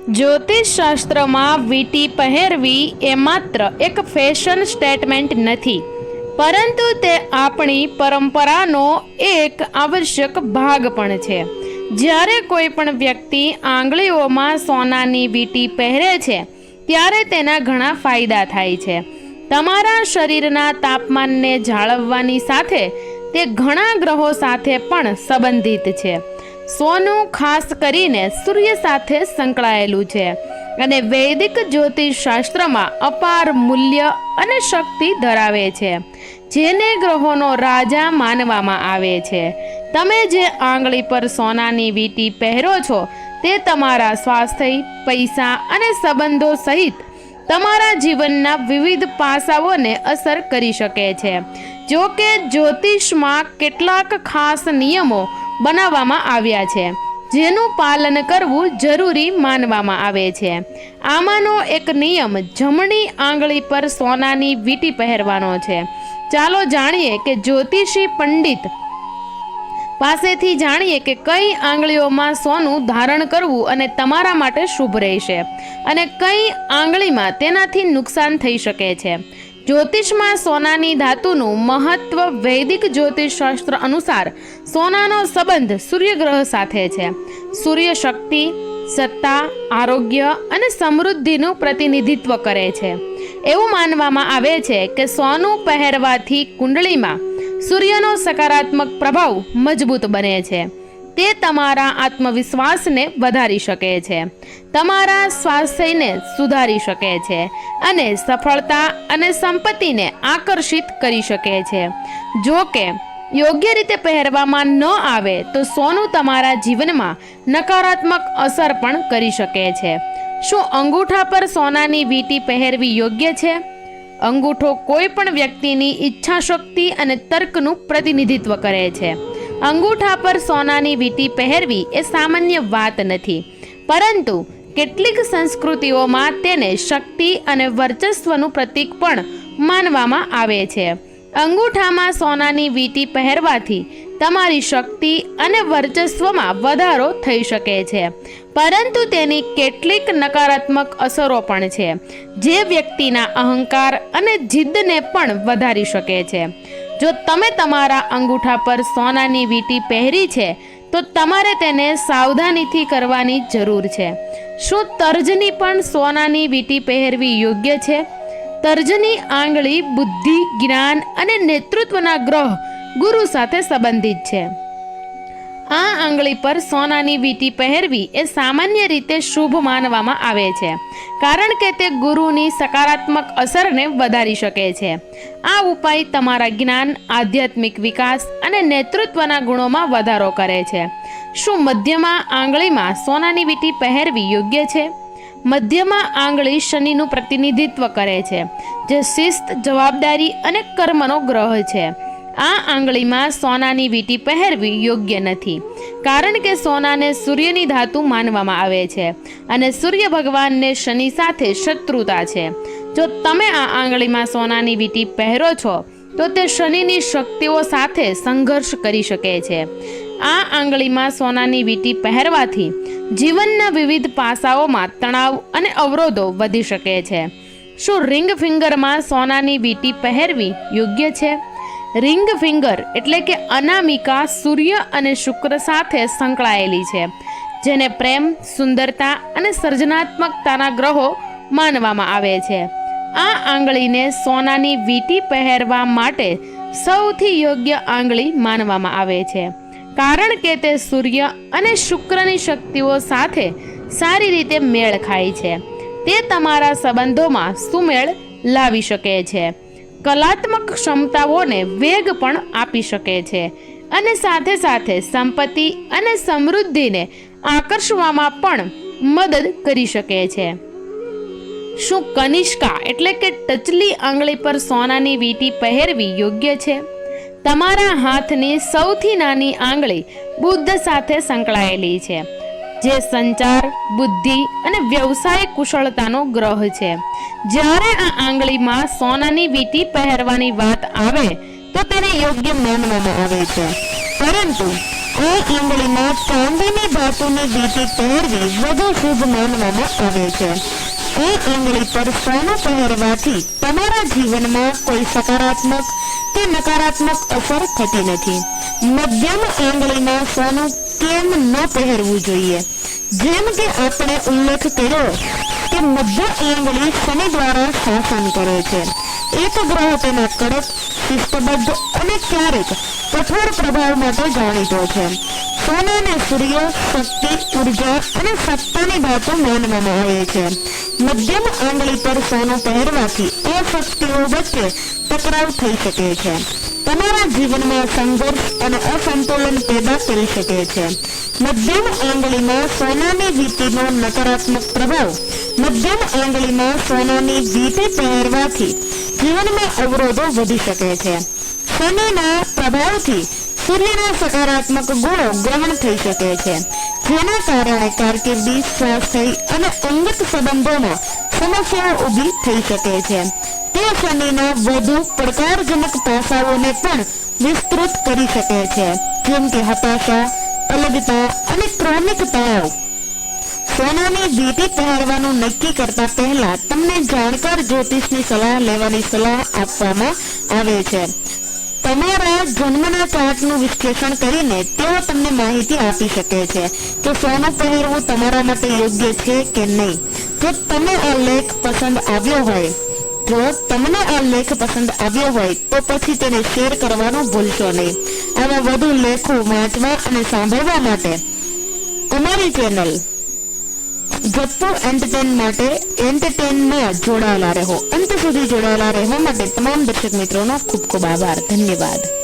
જ્યોતિષ શાસ્ત્રમાં વીંટી પહેરવી એ માત્ર એક ફેશન સ્ટેટમેન્ટ નથી, પરંતુ તે આપણી પરંપરાનો એક આવશ્યક ભાગ પણ છે. જ્યારે કોઈ પણ વ્યક્તિ આંગળીઓમાં સોનાની વીંટી પહેરે છે ત્યારે તેના ઘણા ફાયદા થાય છે. તમારા શરીરના તાપમાનને જાળવવાની સાથે તે ઘણા ગ્રહો સાથે પણ સંબંધિત છે. સોનું ખાસ કરીને સૂર્ય સાથે સંકળાયેલું છે અને વૈદિક જ્યોતિષ શાસ્ત્રમાં અપાર મૂલ્ય અને શક્તિ ધરાવે છે, જેને ગ્રહોનો રાજા માનવામાં આવે છે. તમે જે આંગળી પર સોનાની વીંટી પહેરો છો તે તમારા સ્વાસ્થ્ય, પૈસા અને સંબંધો સહિત તમારા જીવનના વિવિધ પાસાઓને અસર કરી શકે છે. જો કે જ્યોતિષમાં કેટલાક ખાસ નિયમો બનાવવામાં આવ્યા છે જેનું પાલન કરવું જરૂરી માનવામાં આવે છે. આમાંનો એક નિયમ જમણી આંગળી પર સોનાની વીંટી પહેરવાનો છે. ચાલો જાણીએ કે જ્યોતિષી પંડિત પાસેથી જાણીએ કે કઈ આંગળીઓમાં સોનું ધારણ કરવું અને તમારા માટે શુભ રહેશે અને કઈ આંગળીમાં તેનાથી નુકસાન થઈ શકે છે. જ્યોતિષમાં સોનાની ધાતુનું મહત્વ. વૈદિક જ્યોતિષ શાસ્ત્ર અનુસાર સોનાનો સંબંધ સૂર્યગ્રહ સાથે છે. સૂર્ય શક્તિ, સત્તા, આરોગ્ય અને સમૃદ્ધિનું પ્રતિનિધિત્વ કરે છે. એવું માનવામાં આવે છે કે સોનું પહેરવાથી કુંડળીમાં સૂર્યનો સકારાત્મક પ્રભાવ મજબૂત બને છે. તે તમારા આત્મવિશ્વાસને વધારી શકે છે, તમારા સ્વાસ્થ્યને સુધારી શકે છે અને સફળતા અને સંપત્તિને આકર્ષિત કરી શકે છે. જો કે યોગ્ય રીતે પહેરવામાં ન આવે તો સોનું તમારા જીવનમાં નકારાત્મક અસર પણ કરી શકે છે. શું અંગૂઠા પર સોનાની વીંટી પહેરવી યોગ્ય છે? અંગૂઠો કોઈ પણ વ્યક્તિની ઈચ્છા શક્તિ અને તર્કનું પ્રતિનિધિત્વ કરે છે. અંગૂઠા પર સોનાની વીંટી પહેરવી એ સામાન્ય વાત નથી, પરંતુ કેટલીક સંસ્કૃતિઓમાં તેને શક્તિ અને વર્ચસ્વનું પ્રતીક પણ માનવામાં આવે છે. અંગૂઠામાં સોનાની વીંટી પહેરવાથી તમારી શક્તિ અને વર્ચસ્વમાં વધારો થઈ શકે છે, પરંતુ તેની કેટલીક નકારાત્મક અસરો પણ છે જે વ્યક્તિના અહંકાર અને જિદ્દને પણ વધારી શકે છે. જો તમે તમારા અંગૂઠા પર સોનાની વીંટી પહેરી છે તો તમારે તેને સાવધાનીથી કરવાની જરૂર છે. શું તર્જની પણ સોનાની વીંટી પહેરવી યોગ્ય છે? તર્જની આંગળી બુદ્ધિ, જ્ઞાન અને નેતૃત્વના ગ્રહ ગુરુ સાથે સંબંધિત છે. આ આંગળી પર સોનાની વીંટી પહેરવી એ સામાન્ય રીતે શુભ માનવામાં આવે છે, કારણ કે તે ગુરુની સકારાત્મક અસરને વધારી શકે છે. આ ઉપાય તમારા જ્ઞાન, આધ્યાત્મિક વિકાસ અને નેતૃત્વના ગુણોમાં વધારો કરે છે. શું મધ્યમાં આંગળીમાં સોનાની વીંટી પહેરવી યોગ્ય છે? મધ્યમાં આંગળી શનિનું પ્રતિનિધિત્વ કરે છે, જે શિસ્ત, જવાબદારી અને કર્મનો ગ્રહ છે. આ આંગળીમાં સોનાની વીંટી પહેરવી યોગ્ય નથી, કારણ કે સોનાને સૂર્યની ધાતુ માનવામાં આવે છે અને સૂર્ય ભગવાનને શનિ સાથે શત્રુતા છે. જો તમે આ આંગળીમાં સોનાની વીંટી પહેરો છો તો તે શનિની શક્તિઓ સાથે સંઘર્ષ કરી શકે છે. આ આંગળીમાં સોનાની વીંટી પહેરવાથી જીવનના વિવિધ પાસાઓમાં તણાવ અને અવરોધો વધી શકે છે. શું રિંગ ફિંગરમાં સોનાની વીંટી પહેરવી યોગ્ય છે? રિંગ ફિંગર એટલે કે અનામિકા સૂર્ય અને શુક્ર સાથે સંકળાયેલી છે, જેને પ્રેમ, સુંદરતા અને સર્જનાત્મકતાના ગ્રહો માનવામાં આવે છે. આ આંગળીને સોનાની વીંટી પહેરવા માટે સૌથી યોગ્ય આંગળી માનવામાં આવે છે, કારણ કે તે સૂર્ય અને શુક્રની શક્તિઓ સાથે સારી રીતે મેળ ખાય છે. તે તમારા સંબંધોમાં સુમેળ લાવી શકે છે, કલાત્મક ક્ષમતાઓને વેગ પણ આપી શકે છે અને સાથે સાથે સંપત્તિ અને સમૃદ્ધિને આકર્ષવામાં પણ મદદ કરી શકે છે. શું કનિષ્કા એટલે કે ટચલી આંગળી પર સોનાની વીંટી પહેરવી યોગ્ય છે? તમારા હાથની સૌથી નાની આંગળી બુદ્ધ સાથે સંકળાયેલી છે, જે સંચાર, બુદ્ધિ અને વ્યવસાય કુશળતાનો ગ્રહ છે. જ્યારે આ આંગળીમાં સોનાની વીંટી પહેરવાની વાત આવે તો તેને યોગ્ય માનવામાં આવે છે, પરંતુ આ આંગળીમાં ચાંદીની ધાતુની વીંટી પહેરવી વધુ શુભ માનવામાં આવે છે. આ આંગળી પર સોનું પહેરવાથી તમારા જીવનમાં કોઈ સકારાત્મક કે નકારાત્મક અસર થતી નથી. મધ્યમ આંગળીમાં સોનું કેમ ન પહેરવું જોઈએ? જેમ કે આપણે ઉલ્લેખ કર્યો કે મધ્ય આંગળી શનિ દ્વારા શાસન કરે છે. એક ગ્રહ તેના કડક, શિસ્તબદ્ધ અને ક્યારેક કઠોર પ્રભાવ માટે જાણીતો છે. સોનાને સૂર્ય, શક્તિ, ઉર્જા અને સત્તાની ધાતુ માનવામાં આવે છે. મધ્યમ આંગળી પર સોનું પહેરવાથી અશક્તિઓ વચ્ચે ટકરાવ થઈ શકે છે. તમારા જીવનમાં સંઘર્ષ અને અસંતુલન પેદા કરી શકે છે. મધ્યમ આંગળીમાં સોનાની વીંટીનો નકારાત્મક પ્રભાવ. મધ્યમ આંગળીમાં સોનાની વીંટી પહેરવાથી જીવનમાં અવરોધો વધી શકે છે. શનિના પ્રભાવથી સૂર્યના સકારાત્મક ગુણો ગ્રહણ થઈ શકે છે, જેના કારણે કારકિર્દી, સ્વાસ્થ્ય અને અંગત સંબંધોમાં સમસ્યાઓ ઊભી થઈ શકે છે. તે શનિના વધુ પડકારજનક પાસાઓને પણ વિસ્તૃત કરી શકે છે, જેમ કે હતાશા, અલગતા અને ક્રોનિક તણાવ. સોનાની વીંટી પહેરવાનું નક્કી કરતા પહેલા તમને જાણકાર જ્યોતિષની સલાહ લેવાની સલાહ આપવામાં આવે છે. તમારા જન્મના ચાર્ટનું વિશ્લેષણ કરીને તેઓ તમને માહિતી આપી શકે છે કે સોનું પહેરવું તમારા માટે યોગ્ય છે કે નહીં. જો તમને આ લેખ પસંદ આવ્યો હોય તો પછી તેને શેર કરવાનું ભૂલશો નહીં. આવા વધુ લેખો વાંચવા અને સાંભળવા માટે અમારી ચેનલ જપ્પુ એન્ટરટેનમાં જોડાયેલા રહો. અંત સુધી જોડાયેલા રહેવા માટે તમામ દર્શક મિત્રોનો ખૂબ ખૂબ આભાર. ધન્યવાદ.